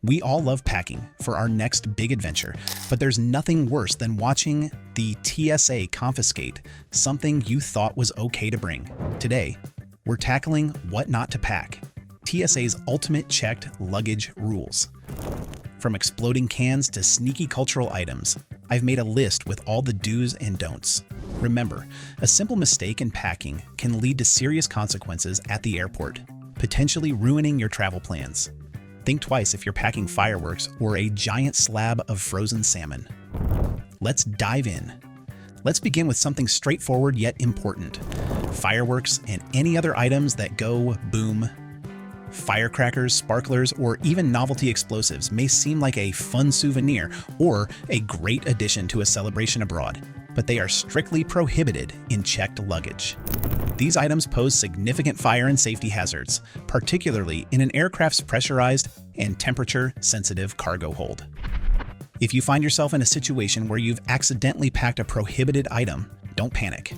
We all love packing for our next big adventure, but there's nothing worse than watching the TSA confiscate something you thought was okay to bring. Today, we're tackling what not to pack. TSA's ultimate checked luggage rules. From exploding cans to sneaky cultural items, I've made a list with all the do's and don'ts. Remember, a simple mistake in packing can lead to serious consequences at the airport, potentially ruining your travel plans. Think twice if you're packing fireworks or a giant slab of frozen salmon. Let's dive in. Let's begin with something straightforward yet important. Fireworks and any other items that go boom. Firecrackers, sparklers, or even novelty explosives may seem like a fun souvenir or a great addition to a celebration abroad, but they are strictly prohibited in checked luggage. These items pose significant fire and safety hazards, particularly in an aircraft's pressurized and temperature-sensitive cargo hold. If you find yourself in a situation where you've accidentally packed a prohibited item, don't panic.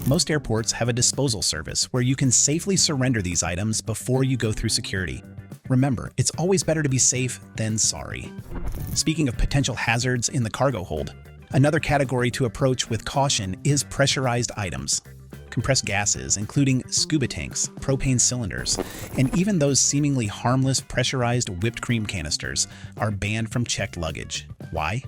Most airports have a disposal service where you can safely surrender these items before you go through security. Remember, it's always better to be safe than sorry. Speaking of potential hazards in the cargo hold, another category to approach with caution is pressurized items. Compressed gases, including scuba tanks, propane cylinders, and even those seemingly harmless pressurized whipped cream canisters, are banned from checked luggage. Why?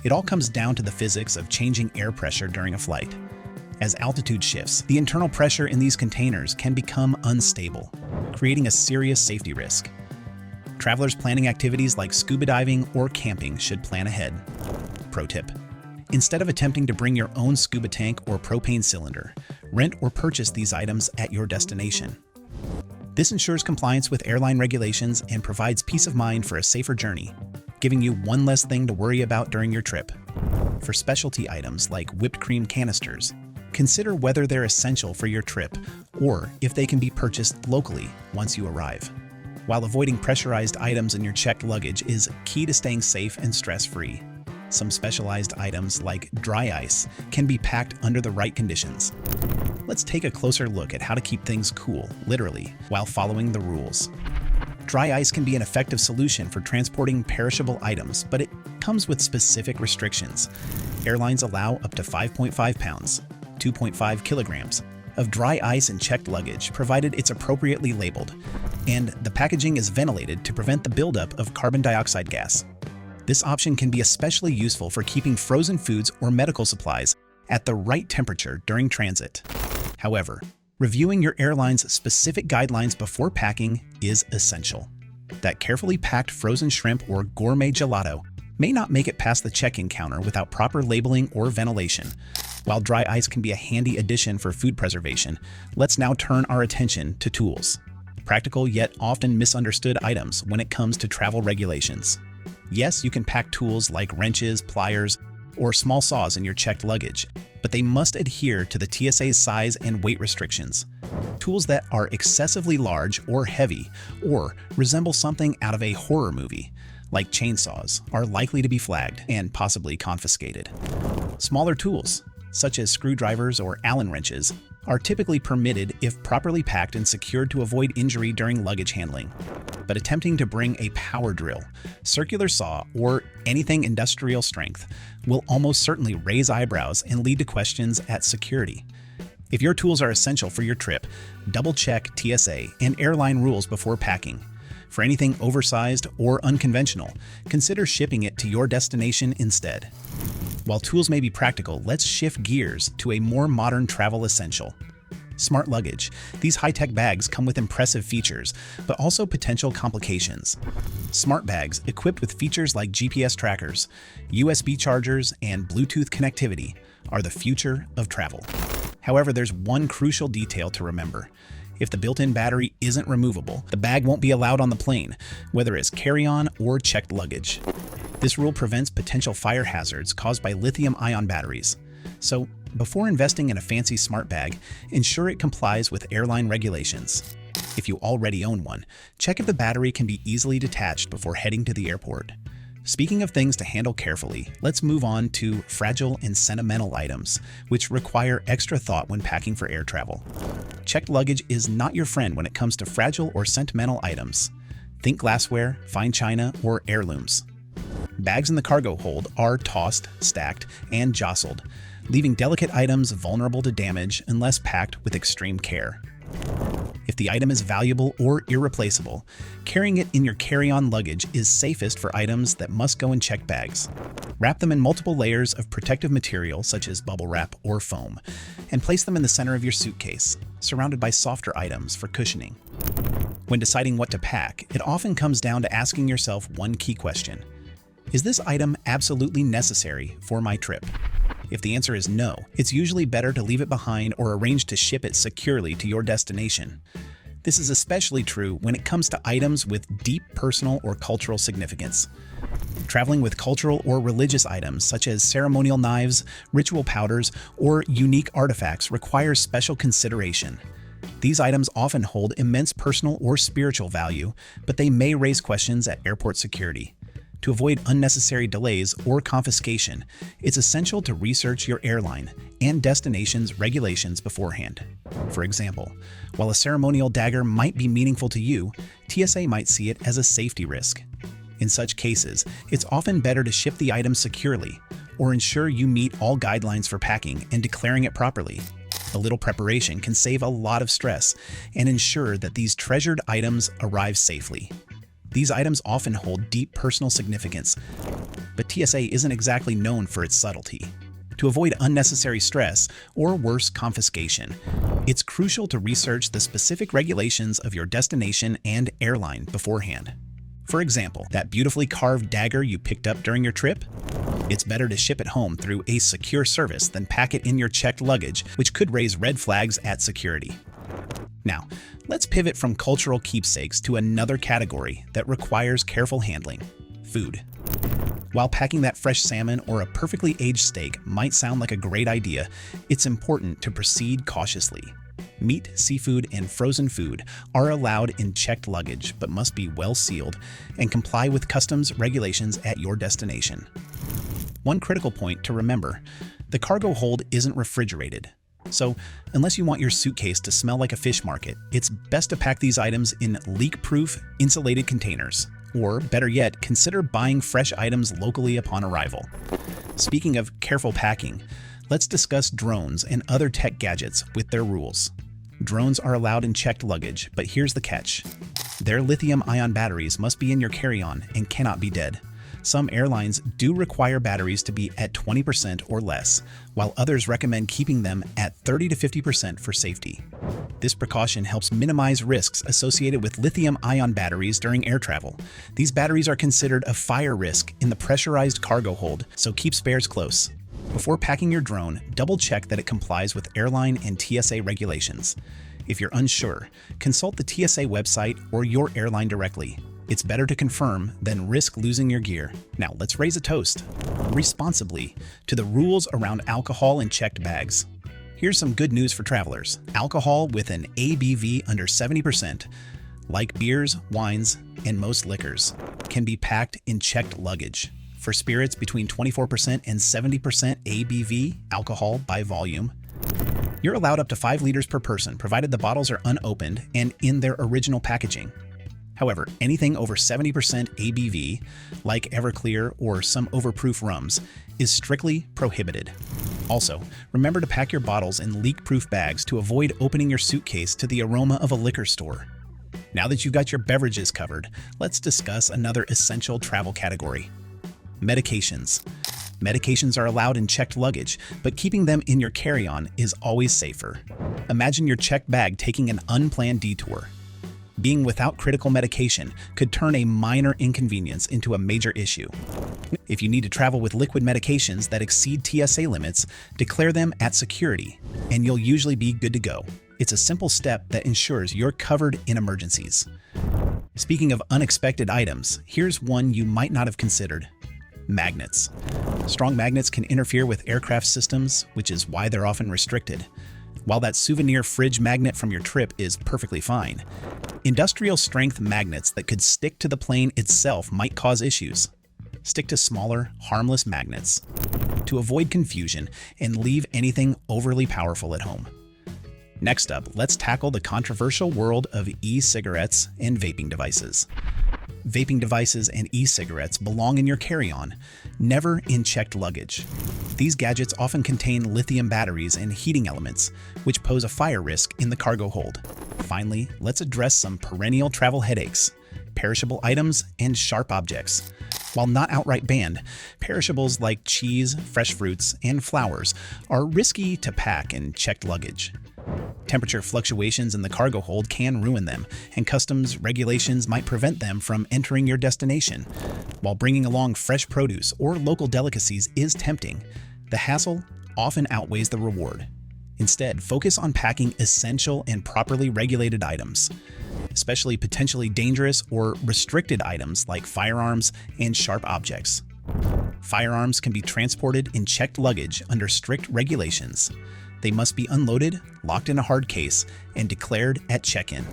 It all comes down to the physics of changing air pressure during a flight. As altitude shifts, the internal pressure in these containers can become unstable, creating a serious safety risk. Travelers planning activities like scuba diving or camping should plan ahead. Pro tip: instead of attempting to bring your own scuba tank or propane cylinder, rent or purchase these items at your destination. This ensures compliance with airline regulations and provides peace of mind for a safer journey, giving you one less thing to worry about during your trip. For specialty items like whipped cream canisters, consider whether they're essential for your trip or if they can be purchased locally once you arrive. While avoiding pressurized items in your checked luggage is key to staying safe and stress-free, some specialized items like dry ice can be packed under the right conditions. Let's take a closer look at how to keep things cool, literally, while following the rules. Dry ice can be an effective solution for transporting perishable items, but it comes with specific restrictions. Airlines allow up to 5.5 pounds, 2.5 kilograms, of dry ice in checked luggage, provided it's appropriately labeled, and the packaging is ventilated to prevent the buildup of carbon dioxide gas. This option can be especially useful for keeping frozen foods or medical supplies at the right temperature during transit. However, reviewing your airline's specific guidelines before packing is essential. That carefully packed frozen shrimp or gourmet gelato may not make it past the check-in counter without proper labeling or ventilation. While dry ice can be a handy addition for food preservation, let's now turn our attention to tools. Practical yet often misunderstood items when it comes to travel regulations. Yes, you can pack tools like wrenches, pliers, or small saws in your checked luggage, but they must adhere to the TSA's size and weight restrictions. Tools that are excessively large or heavy, or resemble something out of a horror movie, like chainsaws, are likely to be flagged and possibly confiscated. Smaller tools, such as screwdrivers or Allen wrenches, are typically permitted if properly packed and secured to avoid injury during luggage handling. But attempting to bring a power drill, circular saw, or anything industrial strength will almost certainly raise eyebrows and lead to questions at security. If your tools are essential for your trip, double-check TSA and airline rules before packing. For anything oversized or unconventional, consider shipping it to your destination instead. While tools may be practical, let's shift gears to a more modern travel essential. Smart luggage. These high-tech bags come with impressive features, but also potential complications. Smart bags, equipped with features like GPS trackers, USB chargers, and Bluetooth connectivity, are the future of travel. However, there's one crucial detail to remember. If the built-in battery isn't removable, the bag won't be allowed on the plane, whether it's carry-on or checked luggage. This rule prevents potential fire hazards caused by lithium-ion batteries. So, before investing in a fancy smart bag, ensure it complies with airline regulations. If you already own one, check if the battery can be easily detached before heading to the airport. Speaking of things to handle carefully, let's move on to fragile and sentimental items, which require extra thought when packing for air travel. Checked luggage is not your friend when it comes to fragile or sentimental items. Think glassware, fine china, or heirlooms. Bags in the cargo hold are tossed, stacked, and jostled, leaving delicate items vulnerable to damage unless packed with extreme care. If the item is valuable or irreplaceable, carrying it in your carry-on luggage is safest for items that must go in checked bags. Wrap them in multiple layers of protective material such as bubble wrap or foam, and place them in the center of your suitcase, surrounded by softer items for cushioning. When deciding what to pack, it often comes down to asking yourself one key question: is this item absolutely necessary for my trip? If the answer is no, it's usually better to leave it behind or arrange to ship it securely to your destination. This is especially true when it comes to items with deep personal or cultural significance. Traveling with cultural or religious items such as ceremonial knives, ritual powders, or unique artifacts requires special consideration. These items often hold immense personal or spiritual value, but they may raise questions at airport security. To avoid unnecessary delays or confiscation, it's essential to research your airline and destination's regulations beforehand. For example, while a ceremonial dagger might be meaningful to you, TSA might see it as a safety risk. In such cases, it's often better to ship the item securely or ensure you meet all guidelines for packing and declaring it properly. A little preparation can save a lot of stress and ensure that these treasured items arrive safely. These items often hold deep personal significance, but TSA isn't exactly known for its subtlety. To avoid unnecessary stress, or worse, confiscation, it's crucial to research the specific regulations of your destination and airline beforehand. For example, that beautifully carved dagger you picked up during your trip? It's better to ship it home through a secure service than pack it in your checked luggage, which could raise red flags at security. Now, let's pivot from cultural keepsakes to another category that requires careful handling: food. While packing that fresh salmon or a perfectly aged steak might sound like a great idea, it's important to proceed cautiously. Meat, seafood, and frozen food are allowed in checked luggage but must be well sealed and comply with customs regulations at your destination. One critical point to remember: the cargo hold isn't refrigerated. So, unless you want your suitcase to smell like a fish market, it's best to pack these items in leak-proof, insulated containers. Or, better yet, consider buying fresh items locally upon arrival. Speaking of careful packing, let's discuss drones and other tech gadgets with their rules. Drones are allowed in checked luggage, but here's the catch: their lithium-ion batteries must be in your carry-on and cannot be dead. Some airlines do require batteries to be at 20% or less, while others recommend keeping them at 30 to 50% for safety. This precaution helps minimize risks associated with lithium-ion batteries during air travel. These batteries are considered a fire risk in the pressurized cargo hold, so keep spares close. Before packing your drone, double-check that it complies with airline and TSA regulations. If you're unsure, consult the TSA website or your airline directly. It's better to confirm than risk losing your gear. Now, let's raise a toast responsibly to the rules around alcohol in checked bags. Here's some good news for travelers: alcohol with an ABV under 70%, like beers, wines, and most liquors, can be packed in checked luggage. For spirits between 24% and 70% ABV alcohol by volume, you're allowed up to 5 liters per person, provided the bottles are unopened and in their original packaging. However, anything over 70% ABV, like Everclear or some overproof rums, is strictly prohibited. Also, remember to pack your bottles in leak-proof bags to avoid opening your suitcase to the aroma of a liquor store. Now that you've got your beverages covered, let's discuss another essential travel category: medications. Medications are allowed in checked luggage, but keeping them in your carry-on is always safer. Imagine your checked bag taking an unplanned detour. Being without critical medication could turn a minor inconvenience into a major issue. If you need to travel with liquid medications that exceed TSA limits, declare them at security, and you'll usually be good to go. It's a simple step that ensures you're covered in emergencies. Speaking of unexpected items, here's one you might not have considered: magnets. Strong magnets can interfere with aircraft systems, which is why they're often restricted. While that souvenir fridge magnet from your trip is perfectly fine, industrial-strength magnets that could stick to the plane itself might cause issues. Stick to smaller, harmless magnets to avoid confusion and leave anything overly powerful at home. Next up, let's tackle the controversial world of e-cigarettes and vaping devices. Vaping devices and e-cigarettes belong in your carry-on, never in checked luggage. These gadgets often contain lithium batteries and heating elements, which pose a fire risk in the cargo hold. Finally, let's address some perennial travel headaches: perishable items and sharp objects. While not outright banned, perishables like cheese, fresh fruits, and flowers are risky to pack in checked luggage. Temperature fluctuations in the cargo hold can ruin them, and customs regulations might prevent them from entering your destination. While bringing along fresh produce or local delicacies is tempting, the hassle often outweighs the reward. Instead, focus on packing essential and properly regulated items, especially potentially dangerous or restricted items like firearms and sharp objects. Firearms can be transported in checked luggage under strict regulations. They must be unloaded, locked in a hard case, and declared at check-in.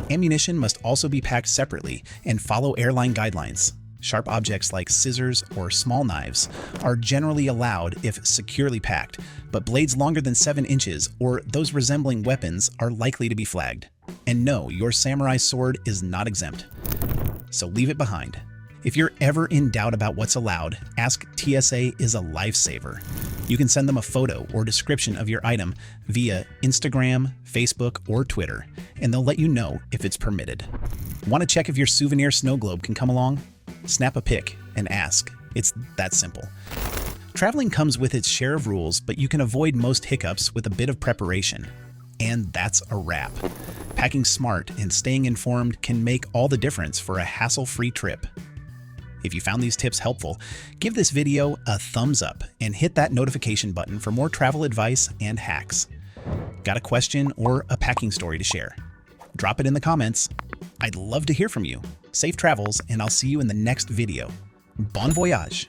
Ammunition must also be packed separately and follow airline guidelines. Sharp objects like scissors or small knives are generally allowed if securely packed, but blades longer than 7 inches or those resembling weapons are likely to be flagged. And no, your samurai sword is not exempt, so leave it behind. If you're ever in doubt about what's allowed, Ask TSA is a lifesaver. You can send them a photo or description of your item via Instagram, Facebook, or Twitter, and they'll let you know if it's permitted. Want to check if your souvenir snow globe can come along? Snap a pic and ask. It's that simple. Traveling comes with its share of rules, but you can avoid most hiccups with a bit of preparation. And that's a wrap. Packing smart and staying informed can make all the difference for a hassle-free trip. If you found these tips helpful, give this video a thumbs up and hit that notification button for more travel advice and hacks. Got a question or a packing story to share? Drop it in the comments. I'd love to hear from you. Safe travels, and I'll see you in the next video. Bon voyage!